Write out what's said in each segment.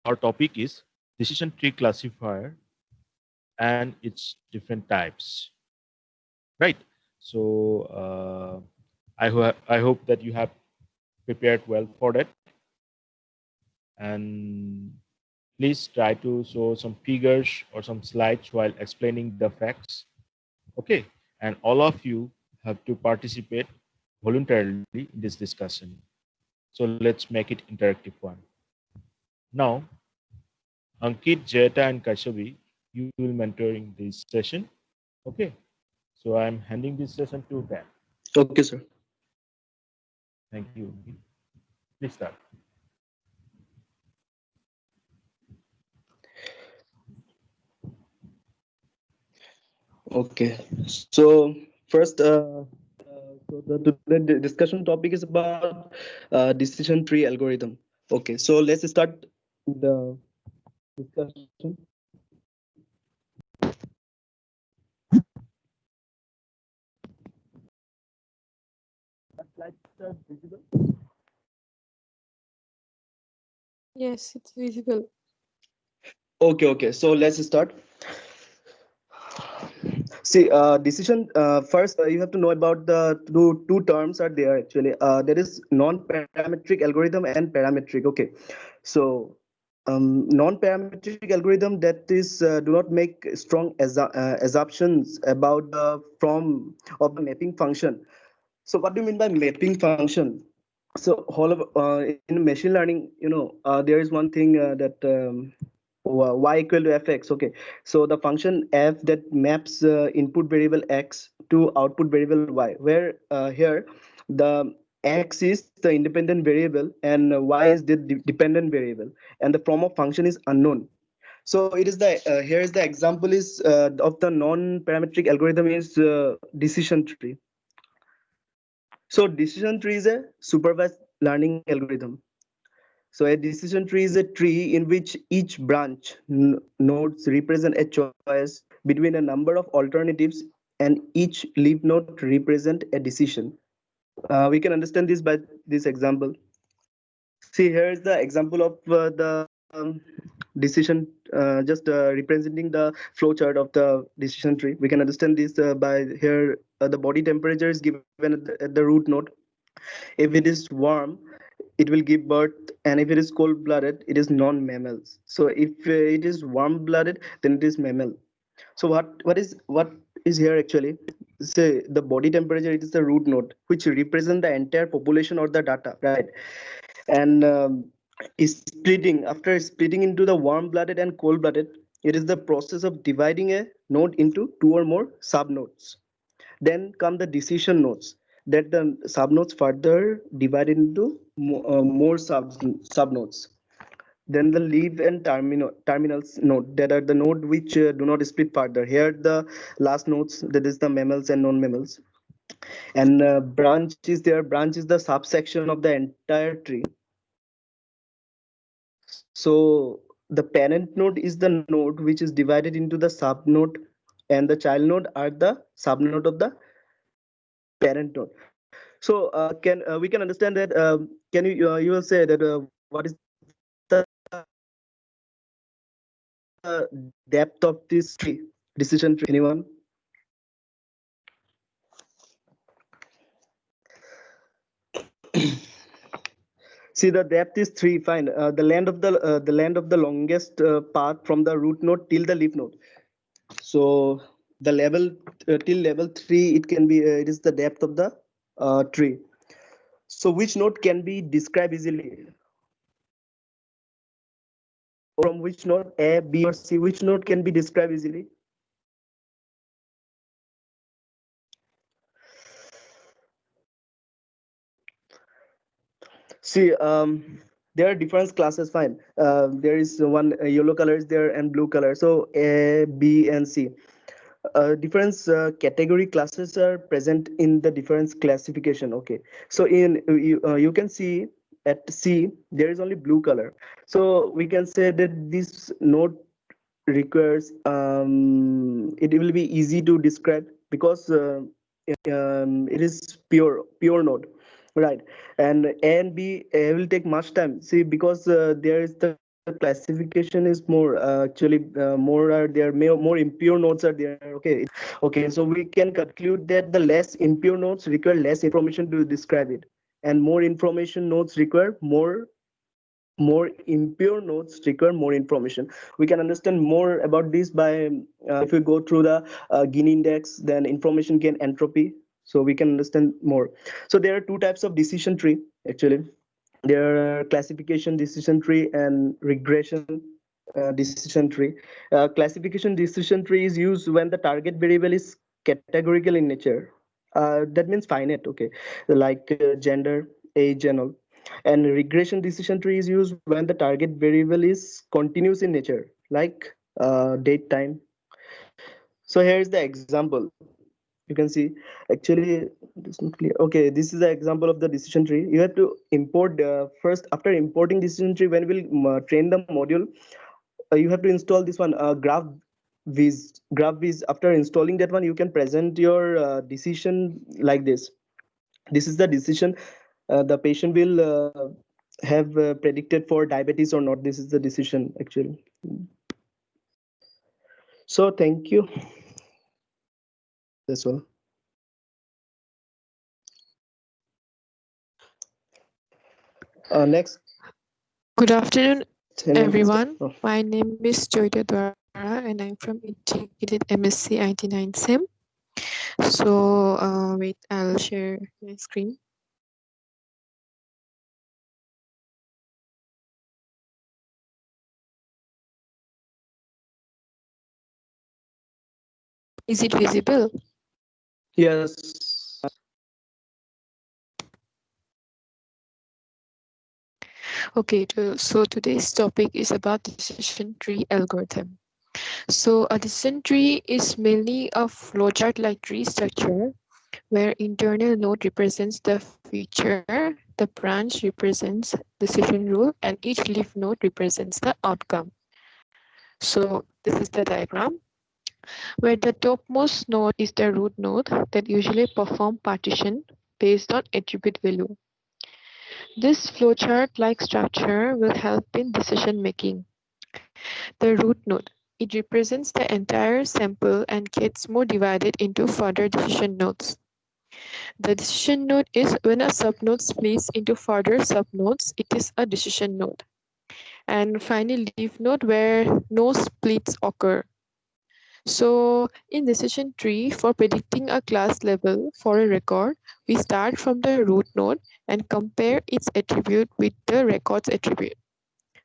our topic is decision tree classifier and its different types. Right. So I hope that you have prepared well for that, and please try to show some figures or some slides while explaining the facts. Okay, and all of you have to participate voluntarily in this discussion. So let's make it interactive one. Now, Ankit, Jayata, and Kashavi, you will mentoring this session. Okay, so I'm handing this session to them. Okay, sir. Thank you. Ankit. Please start. Okay. So first, so the discussion topic is about decision tree algorithm. Okay. So let's start the discussion. Slides are visible. Yes, it's visible. Okay. Okay. So let's start. See, decision first, you have to know about the two terms are there actually. There is non-parametric algorithm and parametric. Okay, so non-parametric algorithm that is do not make strong assumptions about the from of the mapping function. So what do you mean by mapping function? So whole of in machine learning, there is one thing that y equal to fx. Okay, so the function f that maps input variable x to output variable y, where here the x is the independent variable and y is the dependent variable, and the form of function is unknown. So it is the here is the example is of the non-parametric algorithm is decision tree. So decision tree is a supervised learning algorithm. So a decision tree is a tree in which each branch nodes represent a choice between a number of alternatives, and each leaf node represent a decision. We can understand this by this example. See, here is the example of the decision, just representing the flow chart of the decision tree. We can understand this by here. The body temperature is given at the root node. If it is warm, it will give birth, and if it is cold blooded, it is non-mammals. So if it is warm blooded, then it is mammal. So what is here actually? Say the body temperature, it is the root node which represent the entire population or the data, right? And is splitting after splitting into the warm blooded and cold blooded, it is the process of dividing a node into two or more sub nodes. Then come the decision nodes, that the subnodes further divided into more subnodes. Then the leaf and terminals node, that are the node which do not split further. Here the last nodes, that is the mammals and non-mammals. And branch is there. Branch is the subsection of the entire tree. So the parent node is the node which is divided into the sub node, and the child node are the sub node of the parent node. So can we can understand that? Can you will say that what is the depth of this tree, decision tree? Anyone? See, the depth is three. Fine. The land of the longest path from the root node till the leaf node. So the level till level three, it can be it is the depth of the tree. So which node can be described easily? From which node, A, B, or C? Which node can be described easily? See, there are different classes. Fine. There is one yellow color is there and blue color. So A, B, and C. Different category classes are present in the different classification. Okay. So in you can see at C there is only blue color. So we can say that this node requires it will be easy to describe because it is pure node, right? And A and B will take much time. See, because there is the classification is more more are there, more impure nodes are there. Okay, so we can conclude that the less impure nodes require less information to describe it, and more information nodes require more impure nodes require more information. We can understand more about this by if we go through the Gini index, then information gain entropy. So we can understand more. So there are two types of decision tree actually. There are classification decision tree and regression decision tree. Classification decision tree is used when the target variable is categorical in nature. That means finite, okay, like gender, age, and all. And regression decision tree is used when the target variable is continuous in nature, like date, time. So here is the example. You can see actually it's not clear. Okay, this is the example of the decision tree. You have to import first. After importing decision tree, when we'll train the module, you have to install this one, graph viz. After installing that one, you can present your decision like this. This is the decision. The patient will have predicted for diabetes or not. This is the decision actually. So thank you. That's all. Next, Good afternoon, anyone can start. everyone. My name is Jyoti and I'm from Integrated MSc IT9 SIM. So, wait, I'll share my screen. Is it visible? Yes. Okay, so today's topic is about decision tree algorithm. So, a decision tree is mainly a flowchart like tree structure where internal node represents the feature, the branch represents decision rule, and each leaf node represents the outcome. So this is the diagram where the topmost node is the root node that usually perform partition based on attribute value. This flowchart-like structure will help in decision making. The root node. It represents the entire sample and gets more divided into further decision nodes. The decision node is when a subnode splits into further subnodes, it is a decision node. And finally, leaf node where no splits occur. So in decision tree, for predicting a class level for a record, we start from the root node and compare its attribute with the record's attribute.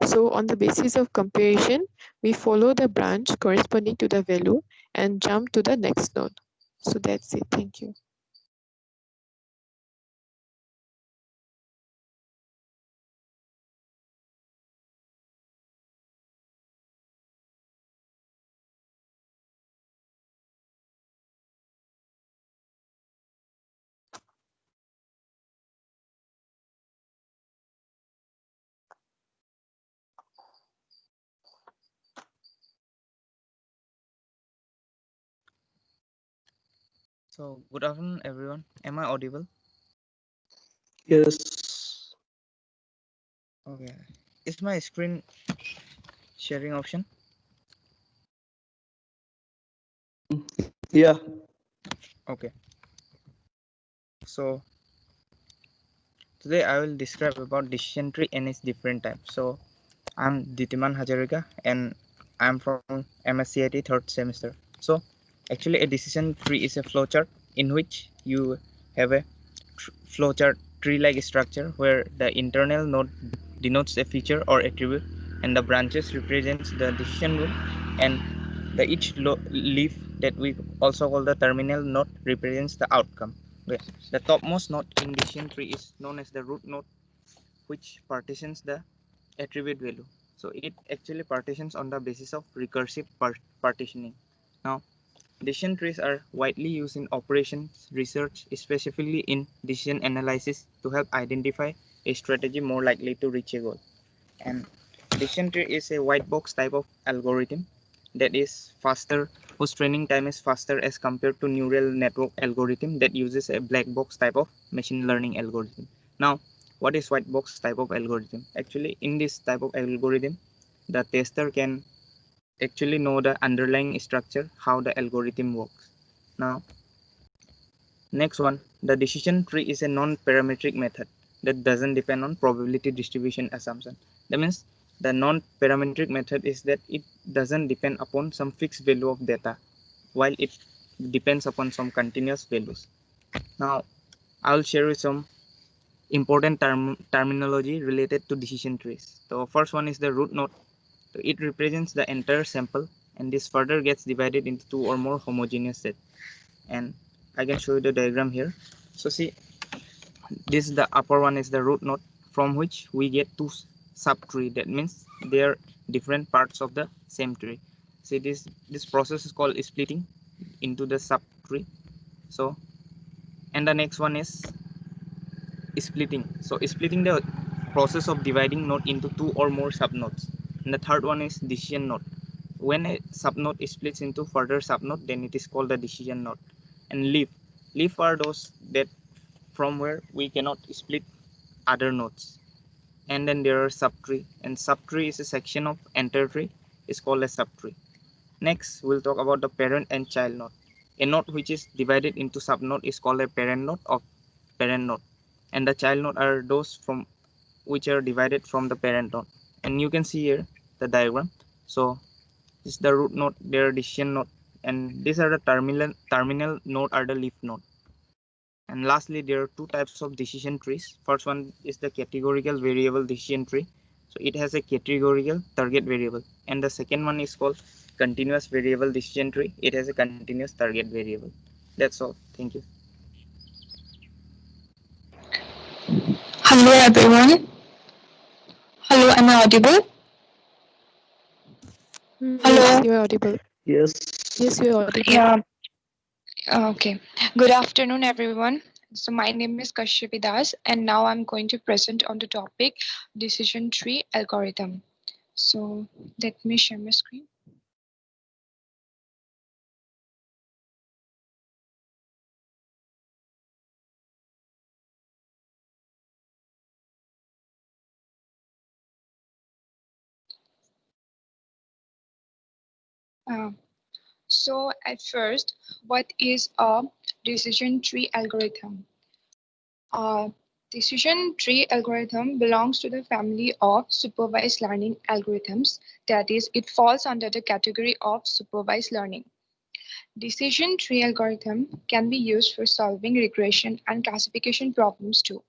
So on the basis of comparison, we follow the branch corresponding to the value and jump to the next node. So that's it. Thank you. So, good afternoon, everyone. Am I audible? Yes. Okay. Is my screen sharing option? Yeah. Okay. So, today I will describe about decision tree and its different types. So, I'm Ditiman Hajarika and I'm from MSCIT third semester. So, actually, a decision tree is a flowchart in which you have a flowchart tree-like structure where the internal node denotes a feature or attribute, and the branches represents the decision rule, and the each leaf that we also call the terminal node represents the outcome. Okay. The topmost node in decision tree is known as the root node, which partitions the attribute value. So it actually partitions on the basis of recursive partitioning. Now, decision trees are widely used in operations research, specifically in decision analysis, to help identify a strategy more likely to reach a goal. And decision tree is a white box type of algorithm that is faster, whose training time is faster as compared to neural network algorithm that uses a black box type of machine learning algorithm. Now, what is white box type of algorithm? Actually, in this type of algorithm, the tester can actually know the underlying structure, how the algorithm works. Now, next one, the decision tree is a non-parametric method that doesn't depend on probability distribution assumption. That means the non-parametric method is that it doesn't depend upon some fixed value of data, while it depends upon some continuous values. Now, I'll share you some important terminology related to decision trees. So first one is the root node. So it represents the entire sample, and this further gets divided into two or more homogeneous sets. And I can show you the diagram here. So see, this is the upper one is the root node, from which we get two subtree. That means they are different parts of the same tree. See, this process is called splitting into the subtree. So, and the next one is splitting. So splitting the process of dividing node into two or more subnodes. And the third one is decision node. When a subnode splits into further subnode, then it is called the decision node. And leaf are those that from where we cannot split other nodes. And then there are subtree, and subtree is a section of entire tree, is called a subtree. Next, we'll talk about the parent and child node. A node which is divided into subnode is called a parent node of parent node, and the child node are those from which are divided from the parent node. And you can see here the diagram. So this is the root node, their decision node, and these are the terminal node are the leaf node. And lastly, there are two types of decision trees. First one is the categorical variable decision tree. So it has a categorical target variable. And the second one is called continuous variable decision tree. It has a continuous target variable. That's all. Thank you. Hello everyone. Hello, am I audible? Yes, Hello. you're audible. Yes. Yes, you're audible. Yeah. Okay. Good afternoon, everyone. So my name is Kashyapi Das, and now I'm going to present on the topic decision tree algorithm. So let me share my screen. Uh, so at first, what is a decision tree algorithm? Uh, decision tree algorithm belongs to the family of supervised learning algorithms. That is, it falls under the category of supervised learning. Decision tree algorithm can be used for solving regression and classification problems too.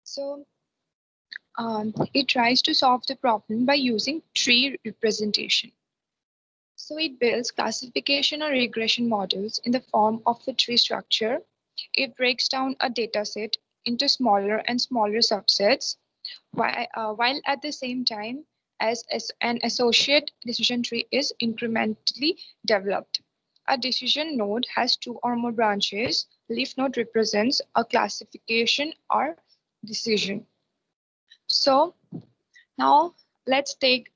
So it tries to solve the problem by using tree representation. So it builds classification or regression models in the form of a tree structure. It breaks down a dataset into smaller and smaller subsets, while at the same time as an associate decision tree is incrementally developed. A decision node has two or more branches. Leaf node represents a classification or decision. So now let's take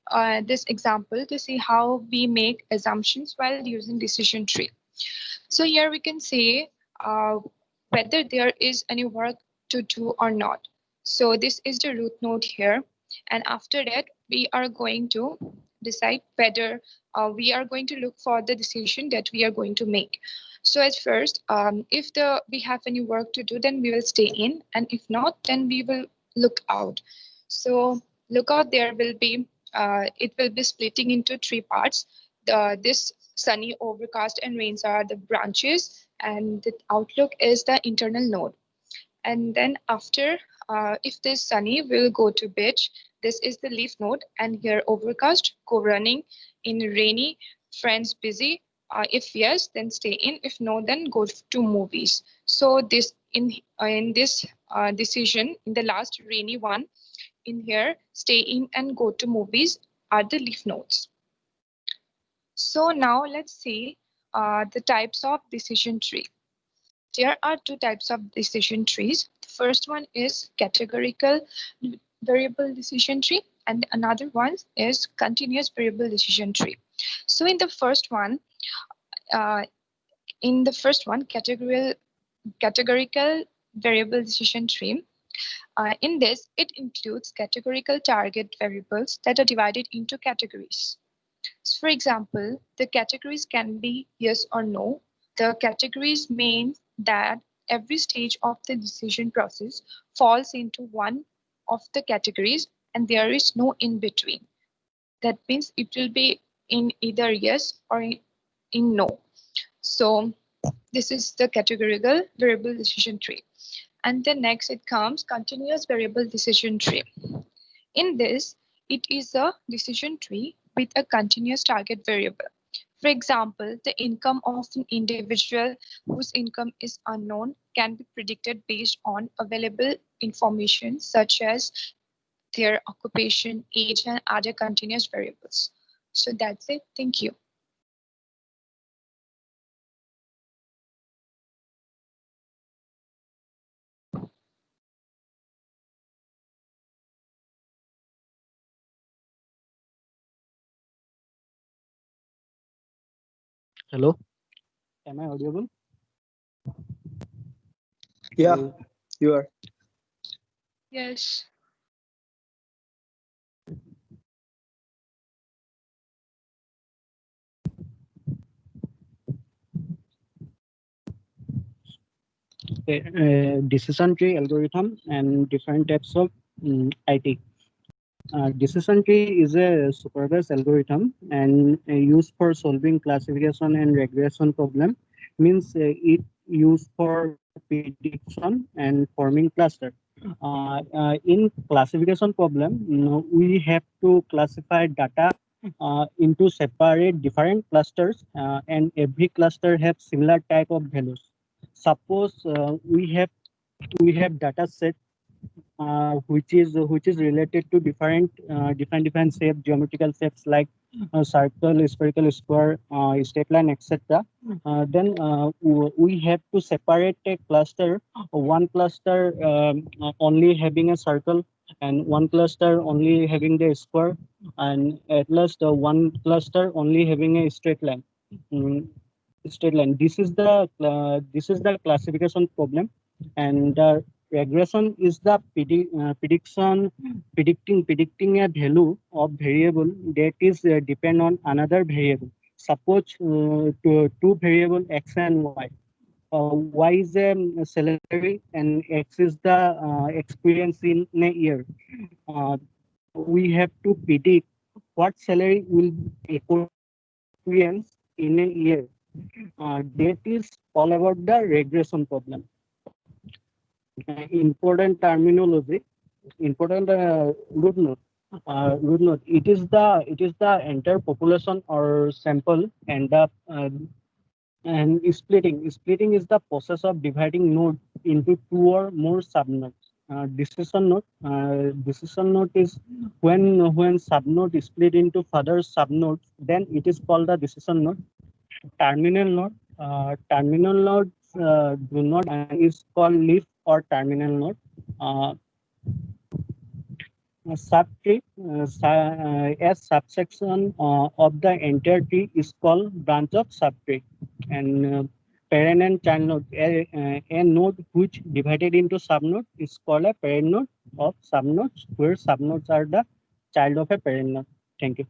this example to see how we make assumptions while using decision tree. So here we can say whether there is any work to do or not. So this is the root node here. And after that, we are going to decide whether we are going to look for the decision that we are going to make. So at first, if we have any work to do, then we will stay in. And if not, then we will look out. So look out, there will be, it will be splitting into three parts. This sunny, overcast, and rains are the branches, and the outlook is the internal node. And then after, if this sunny, will go to beach. This is the leaf node, and here overcast, go running. In rainy, friends busy. If yes, then stay in. If no, then go to movies. So this in this decision, in the last rainy one, in here, stay in and go to movies are the leaf nodes. So now let's see the types of decision tree. There are two types of decision trees. The first one is categorical variable decision tree, and another one is continuous variable decision tree. So in the first one, categorical variable decision tree, In this, it includes categorical target variables that are divided into categories. So for example, the categories can be yes or no. The categories mean that every stage of the decision process falls into one of the categories and there is no in between. That means it will be in either yes or in no. So this is the categorical variable decision tree. And then next it comes continuous variable decision tree. In this, it is a decision tree with a continuous target variable. For example, the income of an individual whose income is unknown can be predicted based on available information such as their occupation, age, and other continuous variables. So that's it. Thank you. Hello, am I audible? Yeah, Hello. you are. Yes. Decision tree algorithm and different types of IT. Decision tree is a supervised algorithm and used for solving classification and regression problem. Means it used for prediction and forming cluster. In classification problem, we have to classify data into separate different clusters, and every cluster have similar type of values. Suppose we have data set which is related to different shape, geometrical shapes like circle, spherical, square, straight line, etc. We have to separate a cluster, one cluster only having a circle, and one cluster only having the square, and at last one cluster only having a straight line. Mm, Straight line. This is the classification problem, and regression is the predicting a value of variable that is depend on another variable. Suppose two variable x and y. Y is a salary and x is the experience in a year. Uh, we have to predict what salary will experience in a year. That is all about the regression problem. Important terminology, important good note. Good note. It is the entire population or sample, and the and splitting. Splitting is the process of dividing node into two or more subnodes. Decision node is when subnode is split into further subnodes, then it is called the decision node. Terminal nodes do not is called leaf or terminal node. Uh, a subtree, a subsection of the entire tree is called branch of subtree. And parent and child node, a node which divided into subnode is called a parent node of subnodes, where subnodes are the child of a parent node. Thank you.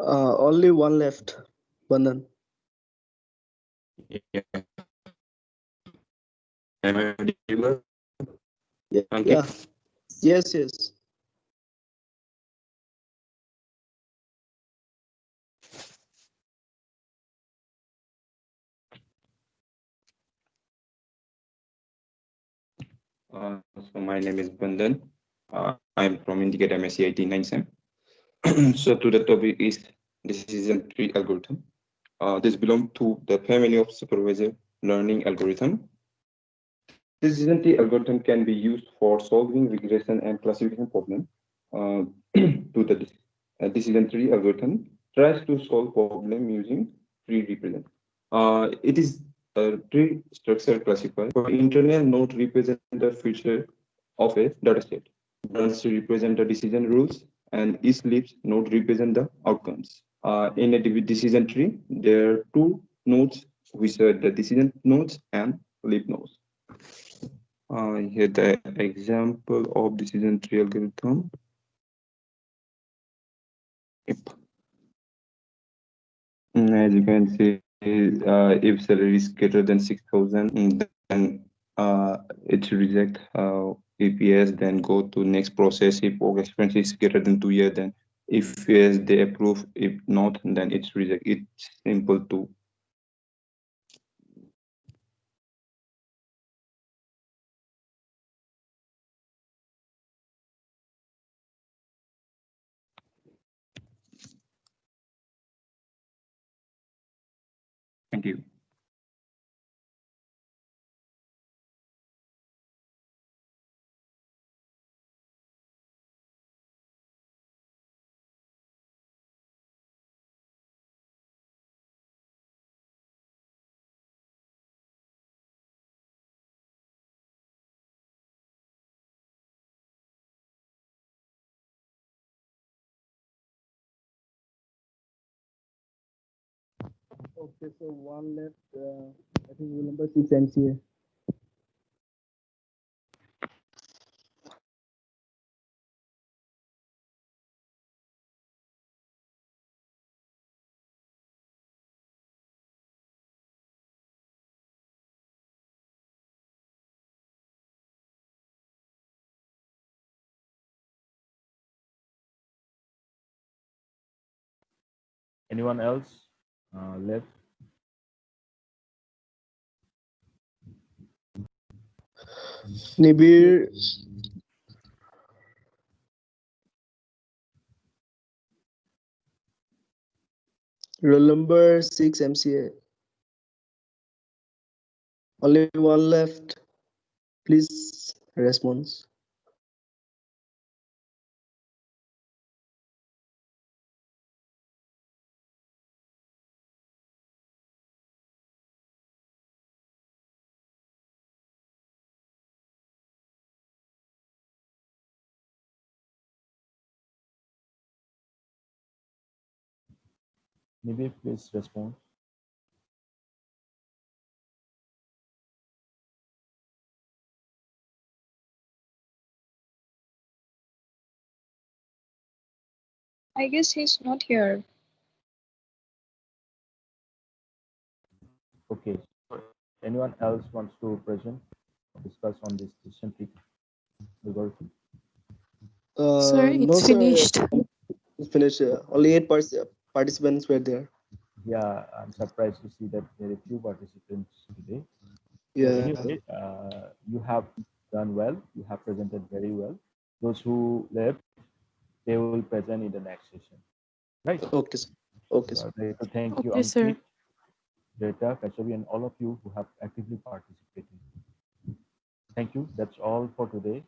Only one left, Bandhan. Yeah. Am I audible? Yeah. Ankit? Yeah. Yes. Yes. So my name is Bandhan. I'm from Indicate MSc IT 9 SEM. So to the topic is decision tree algorithm. This belongs to the family of supervisor learning algorithm. Decision tree algorithm can be used for solving regression and classification problem. Uh, to the decision tree algorithm tries to solve problem using tree represent. It is a tree structure classifier. For internal node represent the feature of a dataset. Branch represent the decision rules, and each leaves node represent the outcomes. In a decision tree, there are two nodes which are the decision nodes and leaf nodes. Here the example of decision tree algorithm. Yep. As you can see, if salary is greater than 6,000, then it reject EPS, then go to next process. If work expense is greater than 2 years, then if yes, they approve. If not, then it's reject. It's simple to. Thank you. Okay, so one left. I think rule number 6 MCA. Anyone else left? Nibir, roll number 6 MCA. Only one left. Please response. Maybe please respond. I guess he's not here. Okay. So anyone else wants to present or discuss on this decision tree algorithm? Sir, No, it's sir. finished. It's finished. Only 8 participants were there. Yeah, I'm surprised to see that very few participants today. So Yeah. anyway, you have done well. You have presented very well. Those who left, they will present in the next session. Right. Okay, sir. Okay, So sir. I'd like to thank you, Okay, Ankit, sir. Greta, Kachavi, and all of you who have actively participated. Thank you. That's all for today.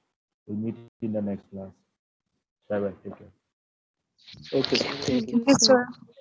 We'll meet in the next class. Bye bye. Take care. Okay, sir. Thank Thank you. you, Yes, sir. sir.